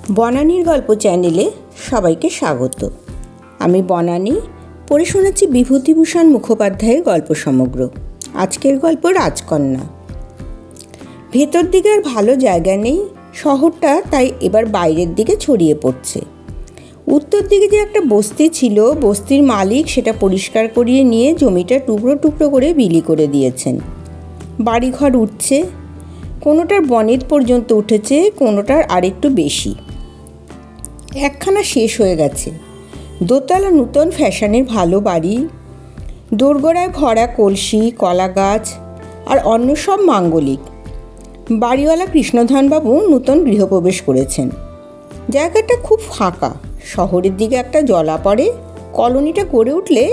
বনানীর গল্প চ্যানেলে সবাইকে স্বাগত। আমি বনানী, পড়ে শোনাচ্ছি বিভূতিভূষণ মুখোপাধ্যায়ের গল্প সমগ্র। আজকের গল্প রাজকন্যা। ভেতর দিকে আর ভালো জায়গা নেই, শহরটা তাই এবার বাইরের দিকে ছড়িয়ে পড়ছে। উত্তর দিকে যে একটা বস্তি ছিল, বস্তির মালিক সেটা পরিষ্কার করিয়ে নিয়ে জমিটা টুকরো টুকরো করে বিলি করে দিয়েছেন। বাড়িঘর উঠছে, কোনোটার বনেত পর্যন্ত উঠেছে, কোনোটার আরেকটু বেশি। একখানা শেষ হয়ে গেছে, দোতলা নূতন ফ্যাশনের ভালো বাড়ি, দোরগোড়ায় ভরা কলসি, কলা গাছ আর অন্য সব মাঙ্গলিক। বাড়িওয়ালা কৃষ্ণধনবাবু নূতন গৃহপ্রবেশ করেছেন। জায়গাটা খুব ফাঁকা, শহরের দিকে একটা জলা পড়ে। কলোনিটা গড়ে উঠলে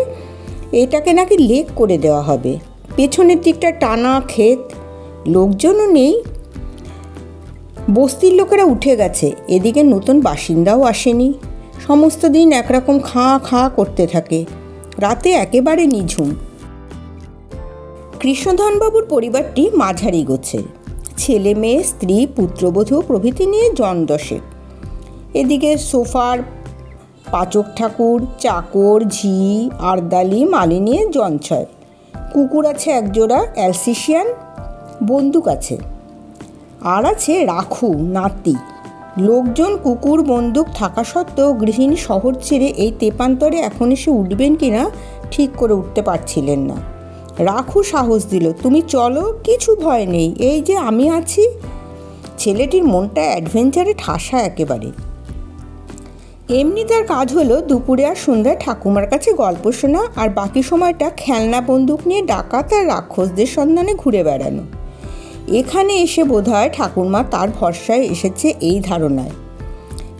এটাকে নাকি লেক করে দেওয়া হবে। পেছনের দিকটা টানা ক্ষেত, লোকজনও নেই। বস্তির লোকেরা উঠে গেছে, এদিকে নতুন বাসিন্দাও আসেনি। সমস্ত দিন একরকম খাঁ খাঁ করতে থাকে, রাতে একেবারে নিঝুম। কৃষ্ণধনবাবুর পরিবারটি মাঝারি গোছের, ছেলে মেয়ে, স্ত্রী, পুত্রবধূ প্রভৃতি নিয়ে জন দশেক। এদিকে সোফার, পাচক ঠাকুর, চাকর, ঝি, আরদালি, মালি নিয়ে জন ছয়। কুকুর আছে একজোড়া অ্যালসেশিয়ান, বন্দুক আছে, আর আছে রাখু নাতি। লোকজন, কুকুর, বন্দুক থাকা সত্ত্বেও গৃহিণী শহর ছেড়ে এই তেপান্তরে এখন এসে উঠবেন কিনা ঠিক করে উঠতে পারছিলেন না। রাখু সাহস দিল, তুমি চলো, কিছু ভয় নেই, এই যে আমি আছি। ছেলেটির মনটা অ্যাডভেঞ্চারে ঠাসা একেবারে। এমনি তার কাজ হলো দুপুরে আর সন্ধ্যায় ঠাকুমার কাছে গল্প শোনা, আর বাকি সময়টা খেলনা বন্দুক নিয়ে ডাকাত আর রাক্ষসদের সন্ধানে ঘুরে বেড়ানো। এখানে এসে বোধহয় ঠাকুরমা তার ভরসায় এসেছে এই ধারণায়।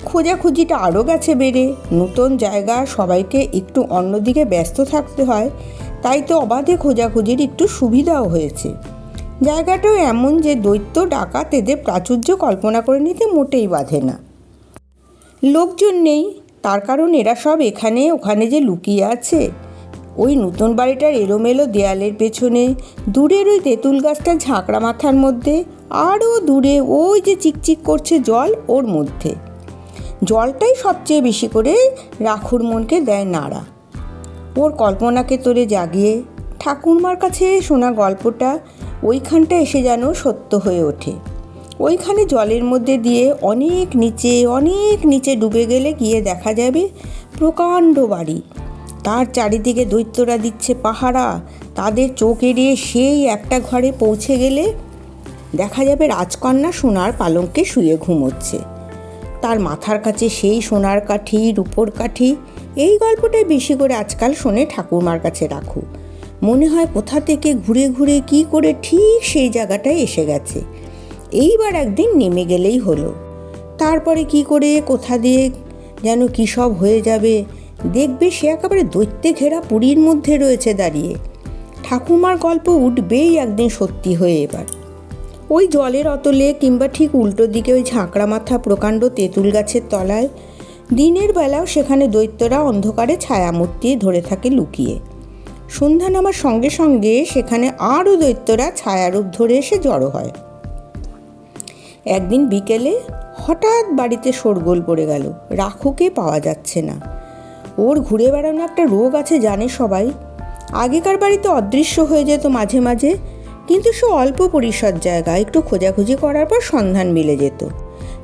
খোঁজাখুঁজিটা আরও গেছে বেড়ে। নতুন জায়গা, সবাইকে একটু অন্যদিকে ব্যস্ত থাকতে হয়, তাই তো অবাধে খোঁজাখুঁজির একটু সুবিধাও হয়েছে। জায়গাটাও এমন যে দৈত্য ডাকাত এদের প্রাচুর্য কল্পনা করে নিতে মোটেই বাধে না। লোকজন নেই, তার কারণ এরা সব এখানে ওখানে যে লুকিয়ে আছে। ওই নতুন বাড়িটার এলোমেলো দেয়ালের পেছনে, দূরের ওই তেঁতুল গাছটার ঝাঁকড়া মাথার মধ্যে, আরও দূরে ওই যে চিকচিক করছে জল, ওর মধ্যে। জলটাই সবচেয়ে বেশি করে রাখুর মনকে দেয় নাড়া, ওর কল্পনাকে তোরে জাগিয়ে। ঠাকুরমার কাছে শোনা গল্পটা ওইখানটা এসে যেন সত্য হয়ে ওঠে। ওইখানে জলের মধ্যে দিয়ে অনেক নিচে ডুবে গেলে গিয়ে দেখা যাবে প্রকাণ্ড বাড়ি। তার চারিদিকে দৈত্যরা দিচ্ছে পাহারা। তাদের চোখ এড়িয়ে সেই একটা ঘরে পৌঁছে গেলে দেখা যাবে রাজকন্যা সোনার পালঙ্কে শুয়ে ঘুমোচ্ছে। তার মাথার কাছে সেই সোনার কাঠি, রূপোর কাঠি। এই গল্পটাই বেশি করে আজকাল শোনে ঠাকুরমার কাছে রাখু। মনে হয় কোথা থেকে ঘুরে ঘুরে কি করে ঠিক সেই জায়গাটায় এসে গেছে। এইবার একদিন নেমে গেলেই হলো। তারপরে কি করে কোথা দিয়ে যেন কী সব হয়ে যাবে, দেখবে সে একেবারে দৈত্যে ঘেরা পুরীর মধ্যে রয়েছে দাঁড়িয়ে। ঠাকুমার গল্প উঠবেই একদিন সত্যি হয়ে। এবার ওই জলের অতলে কিংবা ঠিক উল্টো দিকে ওই ঝাঁকড়া মাথা প্রকাণ্ড তেঁতুল গাছের তলায় দিনের বেলাও সেখানে দৈত্যরা অন্ধকারে ছায়ামূর্তি ধরে থাকে লুকিয়ে। সন্ধ্যা নামার সঙ্গে সঙ্গে সেখানে আরও দৈত্যরা ছায়ারূপ ধরে এসে জড়ো হয়। একদিন বিকেলে হঠাৎ বাড়িতে শোরগোল পড়ে গেল। রাখুকে পাওয়া যাচ্ছে না। ওর ঘুরে বেড়ানো একটা রোগ আছে জানে সবাই। আগেকার বাড়িতে অদৃশ্য হয়ে যেত মাঝে মাঝে, কিন্তু সে অল্প পরিসর জায়গা, একটু খোঁজাখুঁজি করার পর সন্ধান মিলে যেত।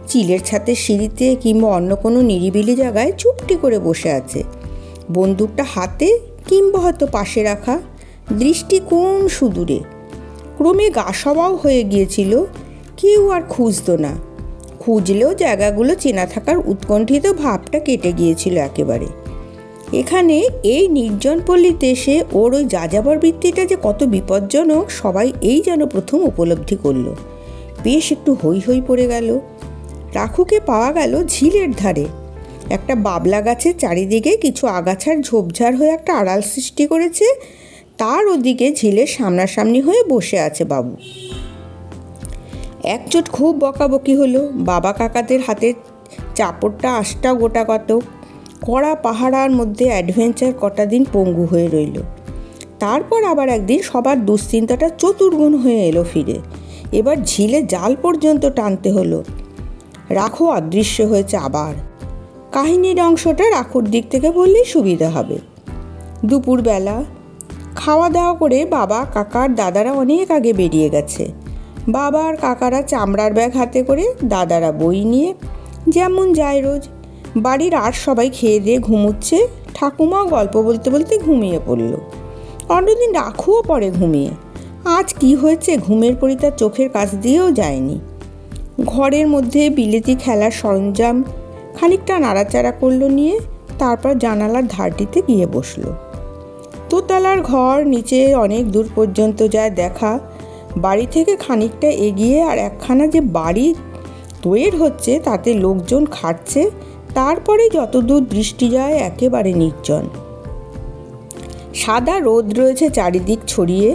চিলের ছাতের সিঁড়িতে কিংবা অন্য কোনো নিরিবিলি জায়গায় চুপটি করে বসে আছে, বন্দুকটা হাতে কিংবা হয়তো পাশে রাখা, দৃষ্টি কোন সুদূরে। ক্রমে গা সওয়াও হয়ে গিয়েছিল, কেউ আর খুঁজতো না। খুঁজলেও জায়গাগুলো চেনা থাকার উৎকণ্ঠিত ভাবটা কেটে গিয়েছিল একেবারে। এখানে এই নির্জন পল্লীতে এসে ওর ওই যাযাবর বৃত্তিটা যে কত বিপজ্জনক সবাই এই যেন প্রথম উপলব্ধি করলো। বেশ একটু হৈ হৈ পড়ে গেল। রাখুকে পাওয়া গেল ঝিলের ধারে একটা বাবলা গাছের চারিদিকে কিছু আগাছার ঝোপঝাড় হয়ে একটা আড়াল সৃষ্টি করেছে। তার ওদিকে ঝিলের সামনাসামনি হয়ে বসে আছে বাবু। একচোট খুব বকাবকি হলো। বাবা কাকাদের হাতের চাপড়টা আষ্টা গোটা কত। কড়া পাহারার মধ্যে অ্যাডভেঞ্চার কটা দিন পঙ্গু হয়ে রইল। তারপর আবার একদিন সবার দুশ্চিন্তাটা চতুর্গুণ হয়ে এলো ফিরে। এবার ঝিলে জাল পর্যন্ত টানতে হলো। রাখু অদৃশ্য হয়েছে আবার। কাহিনীর অংশটা রাখুর দিক থেকে বললেই সুবিধা হবে। দুপুরবেলা খাওয়া দাওয়া করে বাবা, কাকার দাদারা অনেক আগে বেরিয়ে গেছে। বাবা আর কাকারা চামড়ার ব্যাগ হাতে করে, দাদারা বই নিয়ে, যেমন যায় রোজ। বাড়ির আর সবাই খেয়ে দিয়ে ঘুমুচ্ছে। ঠাকুমা গল্প বলতে বলতে ঘুমিয়ে পড়ল। অন্যদিন রাখুও পড়ে ঘুমিয়ে। আজ কি হয়েছে ঘুমের পরি তার চোখের কাছ দিয়েও যায়নি। ঘরের মধ্যে বিলেতি খেলার সরঞ্জাম খানিকটা নাড়াচাড়া করলো নিয়ে, তারপর জানালার ধারটিতে গিয়ে বসল। দোতলার ঘর নিচে অনেক দূর পর্যন্ত যায় দেখা। বাড়ি থেকে খানিকটা এগিয়ে আর একখানা যে বাড়ি তৈরি হচ্ছে, তাতে লোকজন খাটছে। তারপরে যতদূর দৃষ্টি যায় একেবারে নির্জন। সাদা রোদ রয়েছে চারিদিক ছড়িয়ে।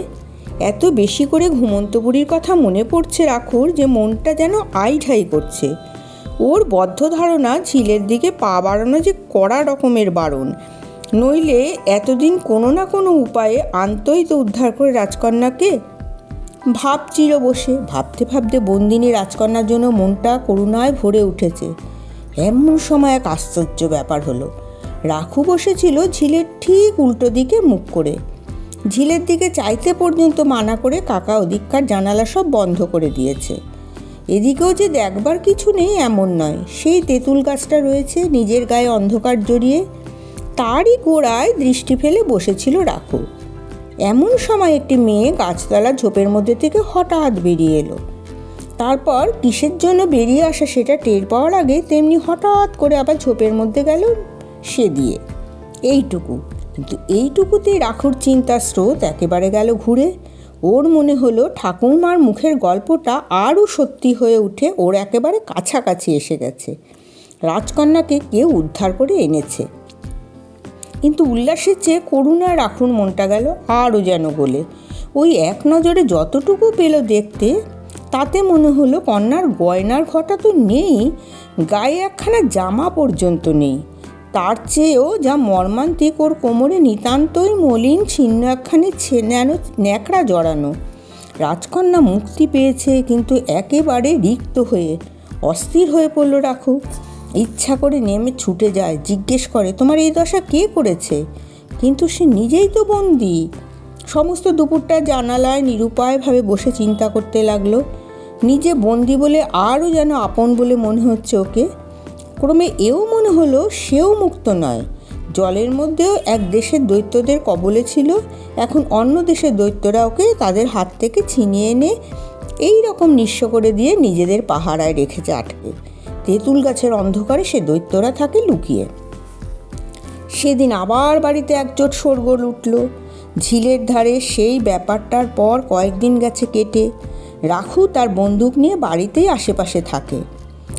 এত বেশি করে ঘুমন্ত বুড়ির কথা মনে পড়ছে রাখুর যে মনটা যেন আইঠাই করছে। ওর বদ্ধ ধারণা ঝিলের দিকে পা বাড়ানো যে কড়া রকমের বারণ, নইলে এতদিন কোনো না কোনো উপায়ে আনতই তো উদ্ধার করে রাজকন্যাকে। ভাবছিল বসে, ভাবতে ভাবতে বন্দিনী রাজকন্যার জন্য মনটা করুণায় ভরে উঠেছে। এমন সময় এক আশ্চর্য ব্যাপার হলো। রাখু বসেছিল ঝিলের ঠিক উল্টো দিকে মুখ করে। ঝিলের দিকে চাইতে পর্যন্ত মানা করে কাকা ওদিককার জানালা সব বন্ধ করে দিয়েছে। এদিকেও যে দেখবার কিছু নেই এমন নয়। সেই তেঁতুল গাছটা রয়েছে নিজের গায়ে অন্ধকার জড়িয়ে, তারই গোড়ায় দৃষ্টি ফেলে বসেছিল রাখু। এমন সময় একটি মেয়ে গাছতলা ঝোপের মধ্যে থেকে হঠাৎ বেরিয়ে এলো। তারপর কিসের জন্য বেরিয়ে আসা সেটা টের পাওয়ার আগে তেমনি হঠাৎ করে আবার ঝোপের মধ্যে গেল সে দিয়ে। এইটুকু, কিন্তু এইটুকুতেই রাখুর চিন্তার স্রোত একেবারে গেল ঘুরে। ওর মনে হলো ঠাকুরমার মুখের গল্পটা আরও সত্যি হয়ে উঠে ওর একেবারে কাছাকাছি এসে গেছে। রাজকন্যাকে কেউ উদ্ধার করে এনেছে। কিন্তু উল্লাসের চেয়ে করুণায় রাখুর মনটা গেল আরও যেন গলে। ওই এক নজরে যতটুকু পেল দেখতে, তাতে মনে হলো কন্যার গয়নার ঘটা তো নেই, গায়ে একখানা জামা পর্যন্ত নেই। তার চেয়েও যা মর্মান্তিক, ওর কোমরে নিতান্তই মলিন ছিন্ন একখানি ন্যাকড়া জড়ানো। রাজকন্যা মুক্তি পেয়েছে, কিন্তু একেবারে রিক্ত হয়ে অস্থির হয়ে পড়ল রাখু। ইচ্ছা করে নেমে ছুটে যায়, জিজ্ঞেস করে, তোমার এই দশা কে করেছে? কিন্তু সে নিজেই তো বন্দি। সমস্ত দুপুরটা জানালায় নিরুপায়ভাবে বসে চিন্তা করতে লাগলো। নিজে বন্দি বলে আরও যেন আপন বলে মনে হচ্ছে ওকে। ক্রমে এও মনে হলো সেও মুক্ত নয়। জলের মধ্যেও এক দেশের দৈত্যদের কবলে ছিল, এখন অন্য দেশের দৈত্যরা ওকে তাদের হাত থেকে ছিনিয়ে এনে এই রকম নিঃস্ব করে দিয়ে নিজেদের পাহারায় রেখেছে আটকে। তেঁতুল গাছের অন্ধকারে সে দৈত্যরা থাকে লুকিয়ে। সেদিন আবার বাড়িতে একজোট শোরগোল উঠল ঝিলের ধারে। সেই ব্যাপারটার পর কয়েকদিন গেছে কেটে। রাখু তার বন্দুক নিয়ে বাড়িতেই আশেপাশে থাকে।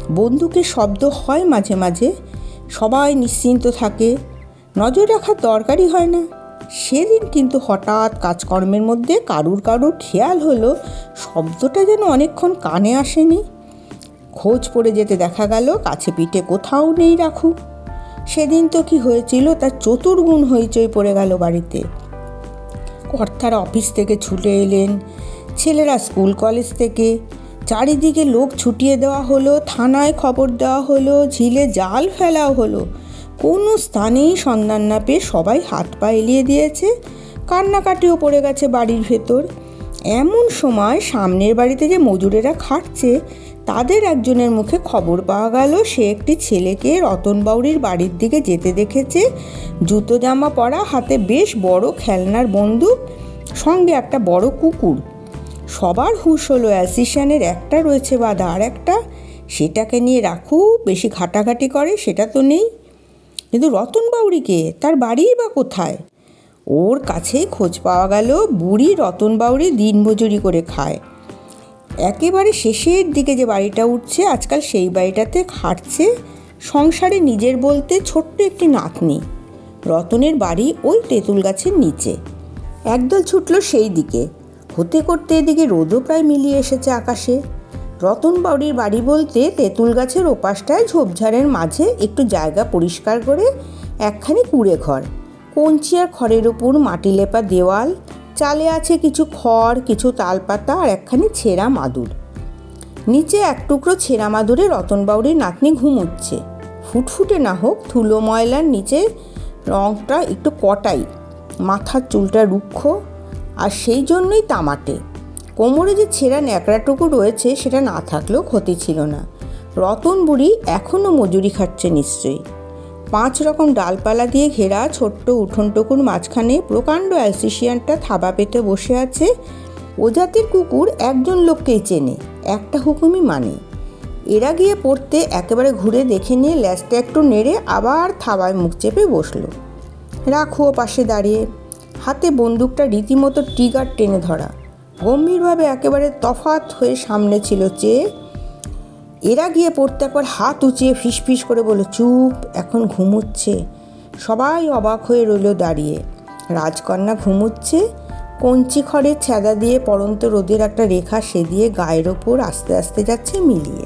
বন্দুকের শব্দ হয় মাঝে মাঝে, সবাই নিশ্চিন্ত থাকে, নজর রাখার দরকারই হয় না। সেদিন কিন্তু হঠাৎ কাজকর্মের মধ্যে কারুর খেয়াল হলো শব্দটা যেন অনেকক্ষণ কানে আসেনি। খোঁজ পড়ে যেতে দেখা গেল কাছে পিঠে কোথাও নেই রাখু। সেদিন তো কি হয়েছিল তার চতুর্গুণ হইচই পড়ে গেল বাড়িতে। কর্তারা অফিস থেকে ছুটে এলেন, ছেলেরা স্কুল কলেজ থেকে, চারিদিকে লোক ছুটিয়ে দেওয়া হলো, থানায় খবর দেওয়া হলো, ঝিলে জাল ফেলাও হলো। কোনো স্থানেই সন্ধান না পেয়ে সবাই হাত পা এলিয়ে দিয়েছে, কান্নাকাটিও পড়ে গেছে বাড়ির ভেতর। এমন সময় সামনের বাড়িতে যে মজুরেরা খাটছে, তাদের একজনের মুখে খবর পাওয়া গেল সে একটি ছেলেকে রতন বাউরির বাড়ির দিকে যেতে দেখেছে। জুতো জামা পরা, হাতে বেশ বড় খেলনার বন্দুক, সঙ্গে একটা বড় কুকুর। সবার হুঁশ হলো অ্যালসেশিয়ানের একটা রয়েছে বাঁধা, আর একটা সেটাকে নিয়ে রাখু বেশি ঘাটাঘাটি করে সেটা তো নেই। কিন্তু রতন বাউরিকে, তার বাড়িই বা কোথায়? ওর কাছেই খোঁজ পাওয়া গেল বুড়ি রতন বাউরি দিনমজুরি করে খায়। একেবারে শেষের দিকে যে বাড়িটা উঠছে আজকাল, সেই বাড়িটাতে খাটছে সংসারে নিজের বলতে ছোট্ট একটি নাতনি। রতনের বাড়ি ওই তেঁতুল গাছের নিচে। একদল ছুটল সেই দিকে, হতে করতে এদিকে রোদও প্রায় মিলিয়ে এসেছে আকাশে। রতন বাউরির বাড়ি বলতে তেঁতুল গাছের ওপাশটায় ঝোপঝাড়ের মাঝে একটু জায়গা পরিষ্কার করে একখানি কুঁড়ে ঘর, কঞ্চি আর খড়ের ওপর মাটি লেপা দেওয়াল, চালে আছে কিছু খড়, কিছু তালপাতা আর একখানি ছেঁড়া মাদুর। নিচে এক টুকরো ছেঁড়া মাদুরে রতন বাউরির নাতনি ঘুমোচ্ছে। ফুটফুটে না হোক, ধুলো ময়লার নিচে রঙটা একটু কটাই, মাথার চুলটা রুক্ষ, আর সেই জন্যই তামাটে। কোমরে যে ছেঁড়া ন্যাকড়াটুকু রয়েছে সেটা না থাকলেও ক্ষতি ছিল না। রতন বুড়ি এখনও মজুরি খাচ্ছে নিশ্চয়ই। 5 রকম ডালপালা দিয়ে ঘেরা ছোট্ট উঠোনটুকুর মাঝখানে প্রকাণ্ড অ্যালসেশিয়ানটা থাবা পেতে বসে আছে। ও জাতির কুকুর একজন লোককেই চেনে, একটা হুকুমই মানে। এরা গিয়ে পড়তে একেবারে ঘুরে দেখে নিয়ে ল্যাজটা একটু নেড়ে আবার থাবায় মুখ চেপে বসলো। রাখুও পাশে দাঁড়িয়ে, হাতে বন্দুকটা রীতিমতো ট্রিগার টেনে ধরা, গম্ভীরভাবে একেবারে তফাৎ হয়ে সামনে ছিল চেয়ে। এরা গিয়ে পড়তে একবার হাত উঁচিয়ে ফিসফিস করে বলল, চুপ, এখন ঘুমুচ্ছে। সবাই অবাক হয়ে রইল দাঁড়িয়ে। রাজকন্যা ঘুমুচ্ছে, কঞ্চি খড়ের ছ্যাদা দিয়ে পড়ন্ত রোদের একটা রেখা সে দিয়ে গায়ের ওপর আস্তে আস্তে যাচ্ছে মিলিয়ে।